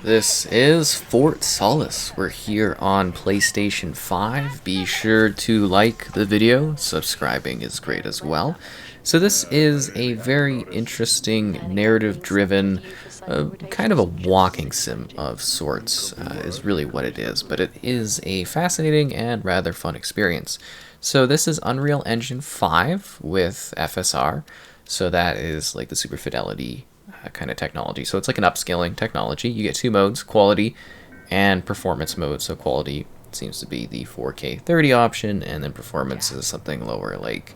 This is Fort Solis. We're here on PlayStation 5. Be sure to like the video. Subscribing is great as well. So this is a very interesting, narrative-driven, kind of a walking sim of sorts, is really what it is. But it is a fascinating and rather fun experience. So this is Unreal Engine 5 with FSR. So that is like the super fidelity kind of technology. So it's like an upscaling technology. You get two modes, quality and performance mode. So quality seems to be the 4K 30 option, and then performance is something lower, like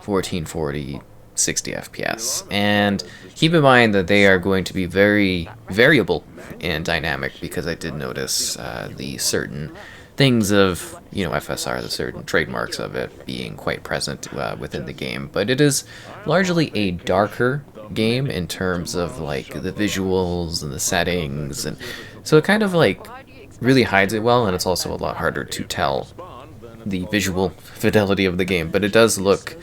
1440, 60 FPS. And keep in mind that they are going to be very variable and dynamic, because I did notice the certain things of, FSR, the certain trademarks of it being quite present within the game. But it is largely a darker game in terms of like the visuals and the settings, and so it kind of like really hides it well, and it's also a lot harder to tell the visual fidelity of the game, but it does look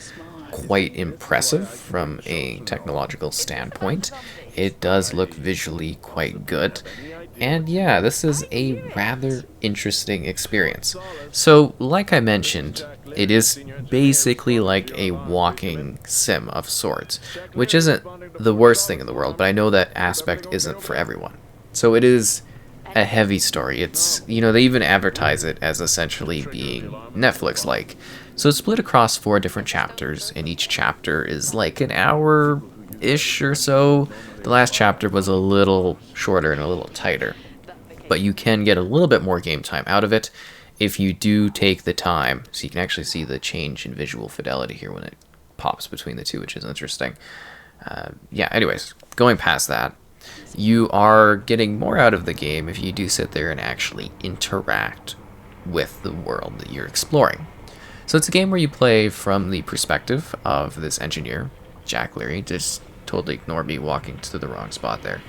quite impressive from a technological standpoint. It does look visually quite good. And yeah, this is a rather interesting experience. So, like I mentioned, it is basically like a walking sim of sorts, which isn't the worst thing in the world, but I know that aspect isn't for everyone. So it is a heavy story. It's, they even advertise it as essentially being Netflix-like. So it's split across 4 different chapters, and each chapter is like an hour-ish or so. The last chapter was a little shorter and a little tighter, but you can get a little bit more game time out of it if you do take the time. So you can actually see the change in visual fidelity here when it pops between the two, which is interesting. Anyways, going past that, you are getting more out of the game if you do sit there and actually interact with the world that you're exploring. So it's a game where you play from the perspective of this engineer, Jack Leary. Just totally ignore me walking to the wrong spot there.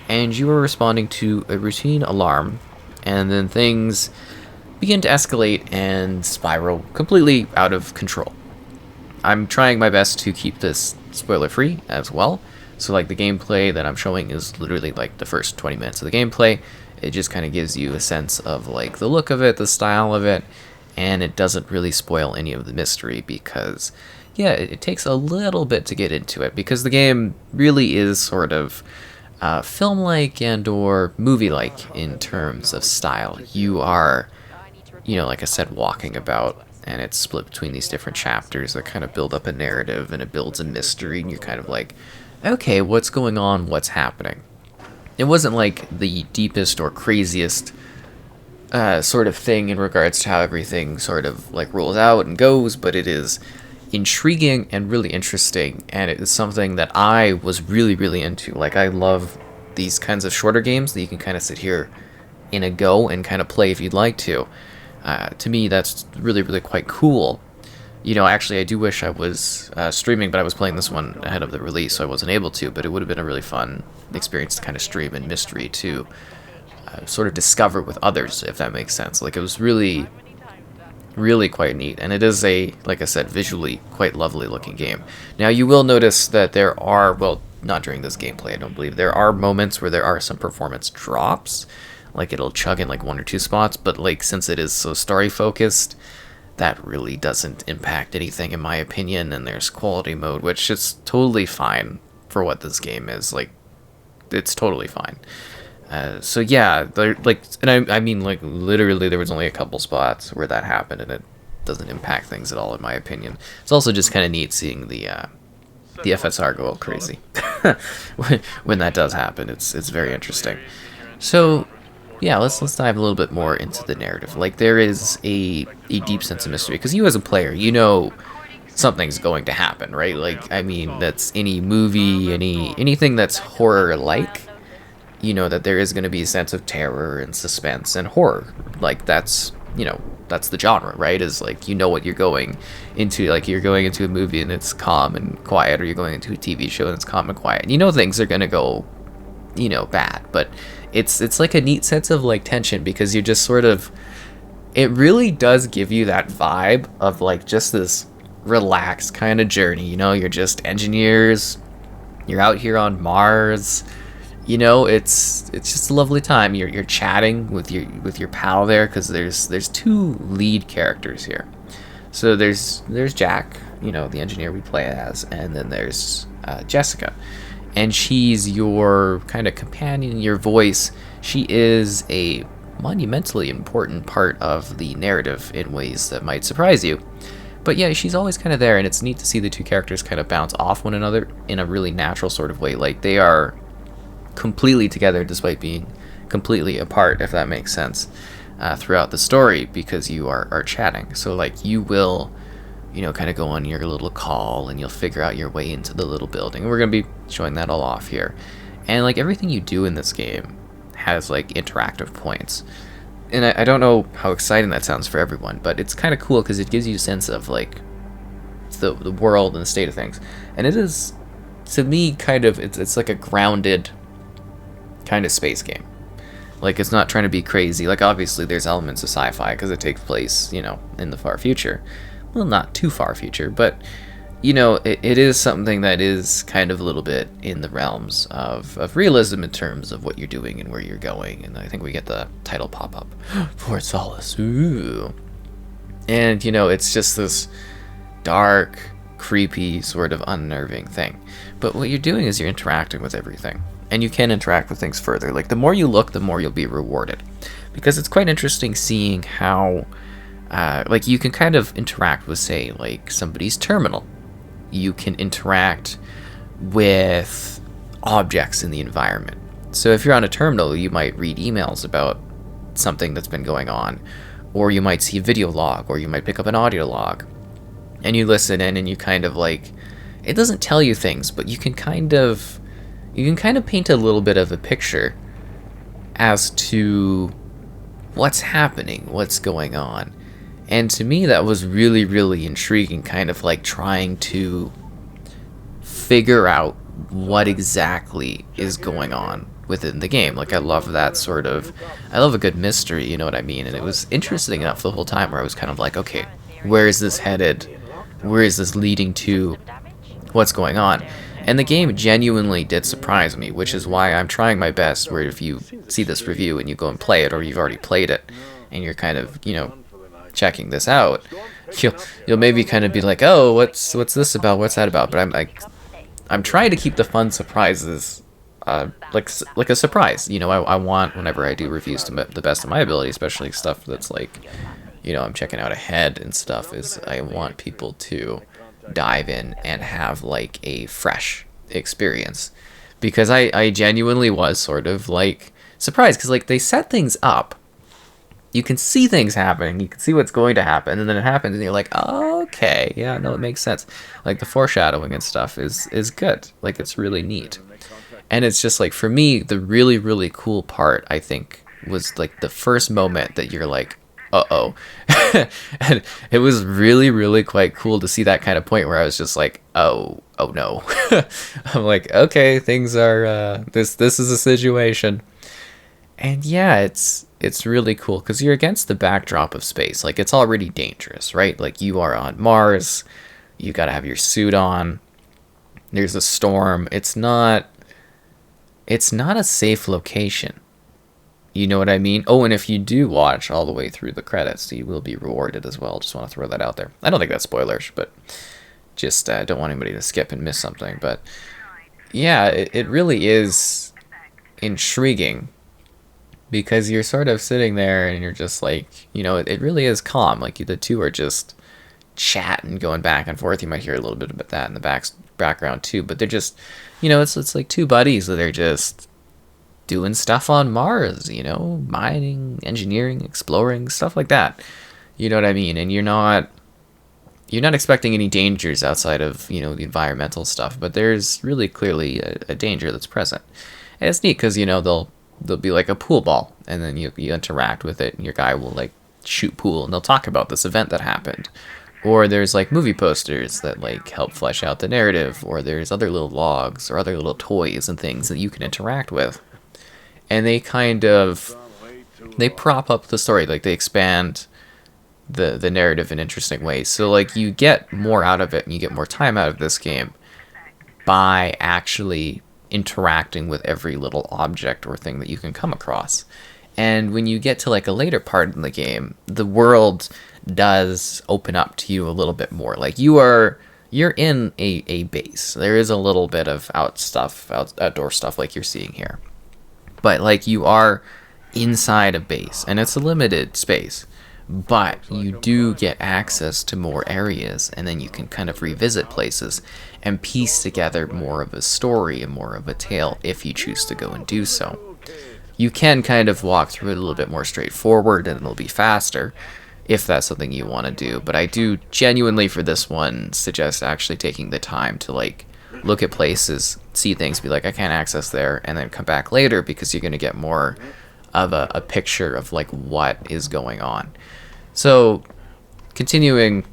And you are responding to a routine alarm, and then things begin to escalate and spiral completely out of control. I'm trying my best to keep this spoiler-free as well. So like the gameplay that I'm showing is literally like the first 20 minutes of the gameplay. It just kind of gives you a sense of like the look of it, the style of it, and it doesn't really spoil any of the mystery, because it takes a little bit to get into it, because the game really is sort of film-like and or movie-like in terms of style. You are, like I said, walking about, and it's split between these different chapters that kind of build up a narrative, and it builds a mystery, and you're kind of like, okay, what's going on, what's happening? It wasn't like the deepest or craziest sort of thing in regards to how everything sort of like rolls out and goes, but it is intriguing and really interesting, and it is something that I was really, really into. Like, I love these kinds of shorter games that you can kind of sit here in a go and kind of play if you'd like to. To me, that's really, really quite cool. Actually, I do wish I was streaming, but I was playing this one ahead of the release, so I wasn't able to, but it would have been a really fun experience to kind of stream and mystery to sort of discover with others, if that makes sense. Like, it was really, really quite neat, and it is a, like I said, visually quite lovely looking game. Now, you will notice that there are, well, not during this gameplay, I don't believe, there are moments where there are some performance drops, like it'll chug in like 1 or 2 spots, but like since it is so story focused, that really doesn't impact anything in my opinion. And there's quality mode, which is totally fine for what this game is. Like, it's totally fine. So yeah, and I mean, like, literally there was only a couple spots where that happened, and it doesn't impact things at all in my opinion. It's also just kind of neat seeing the FSR go all crazy when that does happen. It's very interesting. So yeah, let's dive a little bit more into the narrative. Like, there is a deep sense of mystery, because you as a player, something's going to happen, right? Like, I mean, that's any movie, anything that's horror-like, that there is going to be a sense of terror and suspense and horror. Like, that's the genre, right? Is like, what you're going into. Like, you're going into a movie and it's calm and quiet, or you're going into a TV show and it's calm and quiet. Things are going to go, bad, but it's like a neat sense of like tension, because you're just sort of, it really does give you that vibe of like just this relaxed kind of journey. You're just engineers, you're out here on Mars, you know, it's just a lovely time. You're chatting with your pal there, because there's two lead characters here. So there's Jack, you know, the engineer we play as, and then there's Jessica, and she's your kind of companion, your voice. She is a monumentally important part of the narrative in ways that might surprise you. But yeah, she's always kind of there, and it's neat to see the two characters kind of bounce off one another in a really natural sort of way. Like, they are completely together despite being completely apart, if that makes sense, throughout the story, because you are chatting. So, like, you will, you know, kind of go on your little call, and you'll figure out your way into the little building. And we're going to be showing that all off here. And, like, everything you do in this game has, like, interactive points. And I don't know how exciting that sounds for everyone, but it's kind of cool because it gives you a sense of, like, the world and the state of things. And it is, to me, kind of, it's like a grounded kind of space game. Like, it's not trying to be crazy. Like, obviously there's elements of sci-fi because it takes place, you know, in the far future. Well, not too far future, but, you know, it is something that is kind of a little bit in the realms of realism in terms of what you're doing and where you're going. And I think we get the title pop up, Fort Solis. Ooh. And, you know, it's just this dark, creepy, sort of unnerving thing. But what you're doing is you're interacting with everything. And you can interact with things further. Like, the more you look, the more you'll be rewarded. Because it's quite interesting seeing how, like, you can kind of interact with, say, like, somebody's terminal. You can interact with objects in the environment. So if you're on a terminal, you might read emails about something that's been going on. Or you might see a video log, or you might pick up an audio log. And you listen in, and you kind of, like, it doesn't tell you things, but you can kind of paint a little bit of a picture as to what's happening, what's going on. And to me, that was really, really intriguing, kind of like trying to figure out what exactly is going on within the game. Like, I love that sort of, I love a good mystery, you know what I mean? And it was interesting enough the whole time where I was kind of like, okay, where is this headed? Where is this leading to? What's going on? And the game genuinely did surprise me, which is why I'm trying my best, where if you see this review and you go and play it, or you've already played it, and you're kind of, you know, checking this out, you'll maybe kind of be like, oh, what's this about? What's that about? But I'm trying to keep the fun surprises, like a surprise. You know, I want, whenever I do reviews to the best of my ability, especially stuff that's like, you know, I'm checking out ahead and stuff, is I want people to dive in and have like a fresh experience, because I genuinely was sort of like surprised, because like they set things up, you can see things happening, you can see what's going to happen, and then it happens and you're like, oh, okay, yeah, no, it makes sense. Like the foreshadowing and stuff is good. Like, it's really neat. And it's just like, for me, the really, really cool part, I think, was like the first moment that you're like, uh-oh. And it was really, really quite cool to see that kind of point where I was just like, oh no. I'm like, okay, things are, this is a situation. And yeah, it's really cool, because you're against the backdrop of space. Like, it's already dangerous, right? Like, you are on Mars, you gotta have your suit on, there's a storm. It's not a safe location. You know what I mean? Oh, and if you do watch all the way through the credits, you will be rewarded as well. Just want to throw that out there. I don't think that's spoilers, but just don't want anybody to skip and miss something. But yeah, it really is intriguing, because you're sort of sitting there and you're just like, you know, it really is calm. Like, the two are just chatting, going back and forth. You might hear a little bit about that in the background too, but they're just, you know, it's like two buddies that are just doing stuff on Mars, you know, mining, engineering, exploring, stuff like that. You know what I mean? And you're not expecting any dangers outside of, you know, the environmental stuff, but there's really clearly a danger that's present. And it's neat because, you know, they'll be like a pool ball, and then you interact with it, and your guy will like shoot pool, and they'll talk about this event that happened. Or there's like movie posters that like help flesh out the narrative, or there's other little logs or other little toys and things that you can interact with. And they prop up the story, like they expand the narrative in interesting ways. So like you get more out of it, and you get more time out of this game by actually interacting with every little object or thing that you can come across. And when you get to like a later part in the game, the world does open up to you a little bit more. Like you're in a base. There is a little bit of outdoor stuff like you're seeing here. But like you are inside a base, and it's a limited space. But you do get access to more areas, and then you can kind of revisit places and piece together more of a story and more of a tale if you choose to go and do so. You can kind of walk through it a little bit more straightforward, and it'll be faster if that's something you want to do. But I do genuinely for this one suggest actually taking the time to like look at places, see things, be like, I can't access there, and then come back later, because you're going to get more of a picture of like what is going on. So continuing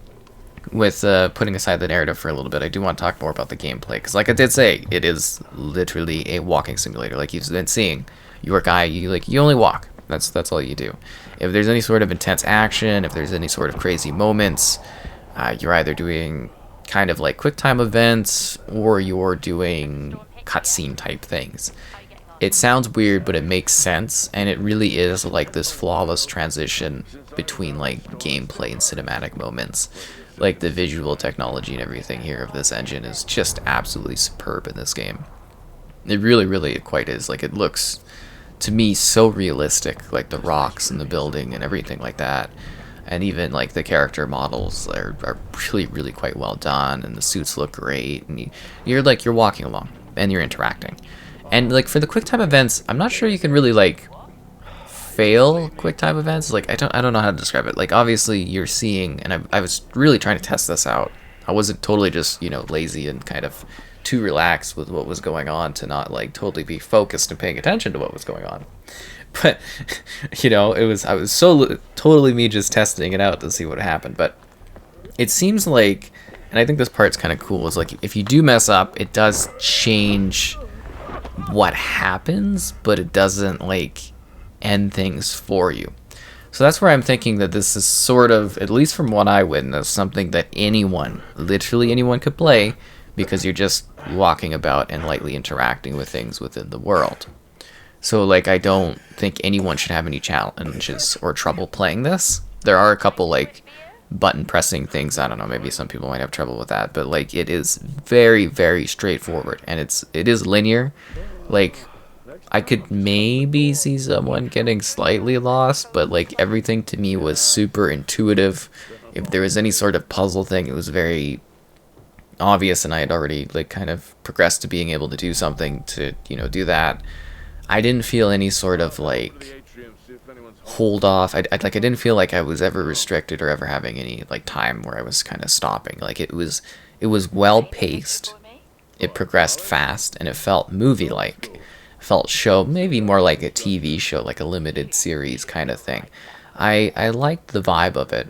with putting aside the narrative for a little bit, I do want to talk more about the gameplay, because like I did say, it is literally a walking simulator. Like you've been seeing, your guy, you only walk. That's all you do. If there's any sort of intense action, if there's any sort of crazy moments, you're either doing kind of like quick time events, or you're doing cutscene type things. It sounds weird, but it makes sense, and it really is like this flawless transition between like gameplay and cinematic moments. Like the visual technology and everything here of this engine is just absolutely superb in this game. It really quite is. Like it looks to me so realistic, like the rocks and the building and everything like that. And even like the character models are really quite well done, and the suits look great, and you're walking along and you're interacting. And like for the quick time events, I'm not sure you can really like fail quick time events. Like I don't know how to describe it. Like obviously you're seeing, and I was really trying to test this out. I wasn't totally just, lazy and kind of too relaxed with what was going on to not like totally be focused and paying attention to what was going on. But I was so totally me just testing it out to see what happened. But it seems like, and I think this part's kind of cool, is like if you do mess up, it does change what happens, but it doesn't like end things for you. So that's where I'm thinking that this is sort of, at least from what I witnessed, something that literally anyone could play, because you're just walking about and lightly interacting with things within the world. So like I don't think anyone should have any challenges or trouble playing this. There are a couple like button pressing things, I don't know, maybe some people might have trouble with that, but like it is very straightforward, and it is linear. Like I could maybe see someone getting slightly lost, but like everything to me was super intuitive. If there was any sort of puzzle thing, it was very obvious, and I had already like kind of progressed to being able to do something to do that. I didn't feel any sort of like hold off. I didn't feel like I was ever restricted or ever having any like time where I was kind of stopping. Like it was well paced, it progressed fast, and it felt movie like. Felt show, maybe more like a TV show, like a limited series kind of thing. I liked the vibe of it.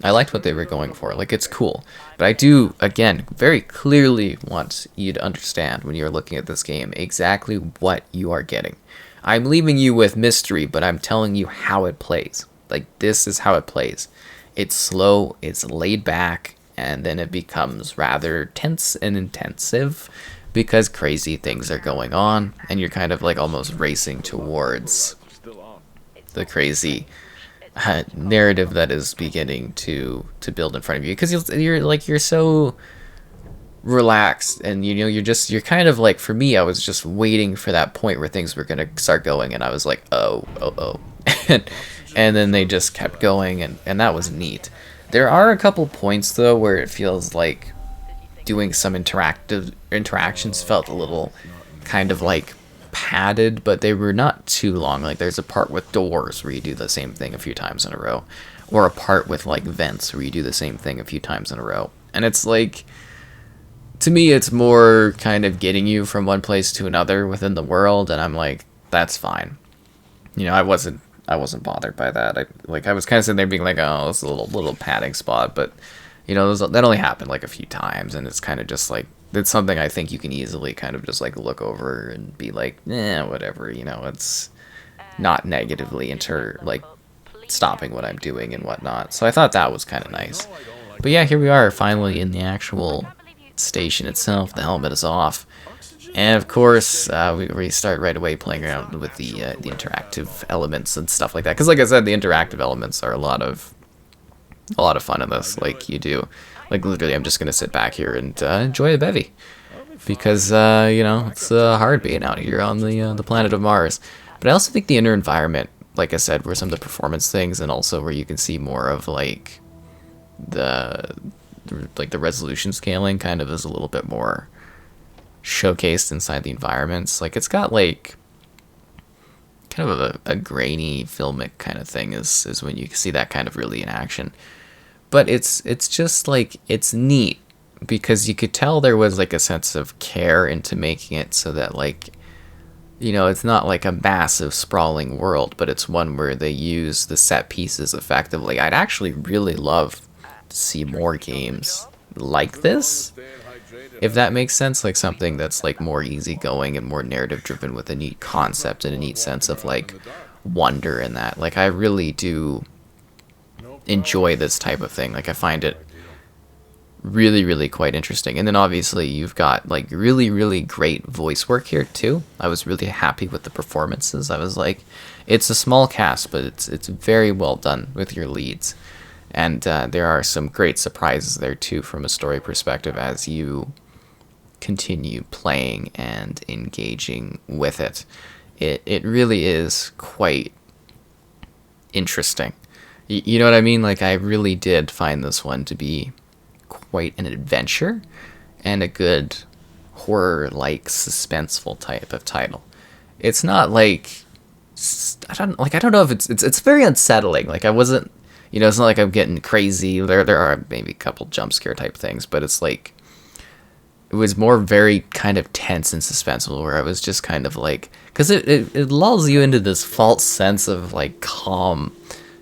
I liked what they were going for. Like, it's cool. But I do, again, very clearly want you to understand when you're looking at this game exactly what you are getting. I'm leaving you with mystery, but I'm telling you how it plays. Like, this is how it plays. It's slow, it's laid back, and then it becomes rather tense and intensive because crazy things are going on, and you're kind of like almost racing towards the crazy narrative that is beginning to build in front of you, because you're so relaxed, and you're kind of like, for me, I was just waiting for that point where things were gonna start going, and I was like, oh and then they just kept going, and that was neat. There are a couple points though where it feels like doing some interactions felt a little kind of like padded, but they were not too long. Like there's a part with doors where you do the same thing a few times in a row, or a part with like vents where you do the same thing a few times in a row. And it's like, to me, it's more kind of getting you from one place to another within the world, and I'm like, that's fine. I wasn't bothered by that. I was kind of sitting there being like, oh, it's a little padding spot, but that only happened like a few times, and it's kind of just like, it's something I think you can easily kind of just like look over and be like, whatever, it's not negatively stopping what I'm doing and whatnot. So I thought that was kind of nice. But yeah, here we are finally in the actual station itself. The helmet is off. And of course, we start right away playing around with the interactive elements and stuff like that. Because, like I said, the interactive elements are a lot of fun in this. Like you do, like literally, I'm just gonna sit back here and enjoy a bevy, because you know, it's hard being out here on the planet of Mars. But I also think the inner environment, like I said, where some of the performance things, and also where you can see more of like the resolution scaling, kind of is a little bit more showcased inside the environments. Like it's got like kind of a grainy filmic kind of thing is when you see that kind of really in action. But it's just like, it's neat because you could tell there was like a sense of care into making it so that, like, you know, it's not like a massive sprawling world, but it's one where they use the set pieces effectively. I'd actually really love to see more games like this, if that makes sense. Like something that's like more easygoing and more narrative driven with a neat concept and a neat sense of like wonder in that. Like I really do enjoy this type of thing. Like I find it really quite interesting. And then obviously you've got like really great voice work here too. I was really happy with the performances. I was like, it's a small cast, but it's very well done with your leads. And there are some great surprises there too from a story perspective as you continue playing and engaging with it. It really is quite interesting. You know what I mean? Like I really did find this one to be quite an adventure and a good horror-like suspenseful type of title. It's not like, I don't know if it's very unsettling. Like I wasn't, you know, it's not like I'm getting crazy. There are maybe a couple jump scare type things, but it's like, it was more very kind of tense and suspenseful, where I was just kind of like, because it lulls you into this false sense of like calm,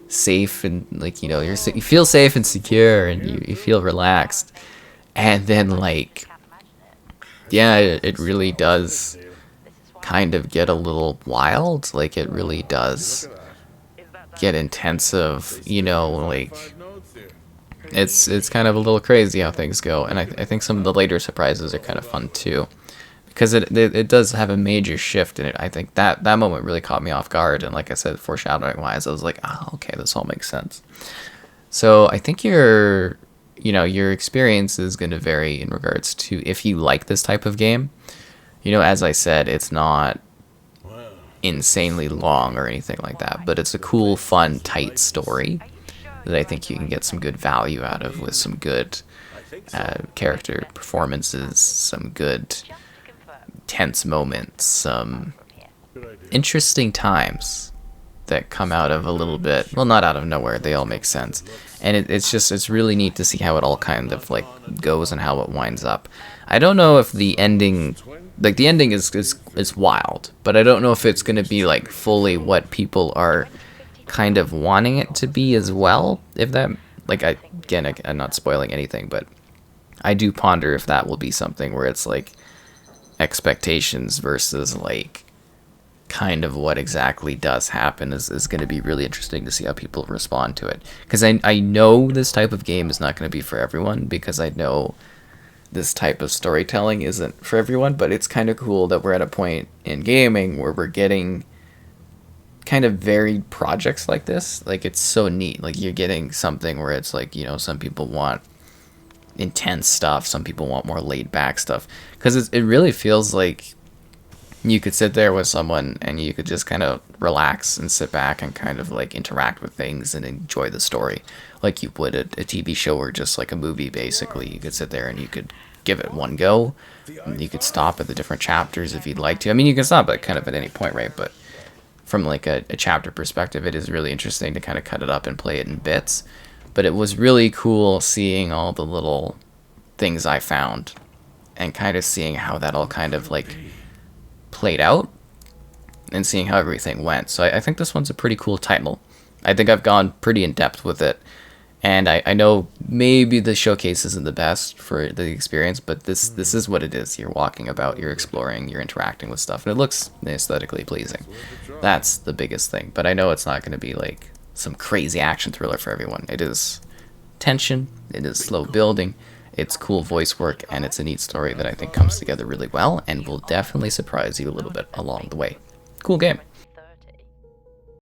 safe, and like, you know, you feel safe and secure, and you feel relaxed. And then like, yeah, it really does kind of get a little wild. Like it really does get intensive, you know, like it's kind of a little crazy how things go. And I think some of the later surprises are kind of fun too, because it does have a major shift in it. I think that moment really caught me off guard, and like I said, foreshadowing wise, I was like, oh, okay, this all makes sense. So I think your experience is going to vary in regards to if you like this type of game. You know, as I said, it's not insanely long or anything like that, but it's a cool, fun, tight story that I think you can get some good value out of, with some good character performances, some good tense moments, some interesting times that come out of a little bit, well, not out of nowhere, they all make sense. And it's really neat to see how it all kind of like goes and how it winds up. I don't know if the ending, like the ending is wild, but I don't know if it's going to be like fully what people are kind of wanting it to be as well. If that, like, I'm not spoiling anything, but I do ponder if that will be something where it's like expectations versus like kind of what exactly does happen is going to be really interesting to see how people respond to it. Because I know this type of game is not going to be for everyone, because I know this type of storytelling isn't for everyone, but it's kind of cool that we're at a point in gaming where we're getting kind of varied projects like this. Like it's so neat. Like you're getting something where it's like, you know, some people want intense stuff, some people want more laid back stuff, because it really feels like you could sit there with someone and you could just kind of relax and sit back and kind of like interact with things and enjoy the story like you would a TV show or just like a movie. Basically, you could sit there and you could give it one go, and you could stop at the different chapters if you'd like to. I mean, you can stop at kind of at any point, right? But from like a chapter perspective, it is really interesting to kind of cut it up and play it in bits. But it was really cool seeing all the little things I found and kind of seeing how that all kind of like played out and seeing how everything went. So I think this one's a pretty cool title. I think I've gone pretty in depth with it, and I know maybe the showcase isn't the best for the experience, but this is what it is. You're walking about, you're exploring, you're interacting with stuff, and it looks aesthetically pleasing. That's the biggest thing. But I know it's not going to be like some crazy action thriller for everyone. It is tension, it is slow building, It's cool voice work, and it's a neat story that I think comes together really well and will definitely surprise you a little bit along the way. Cool game.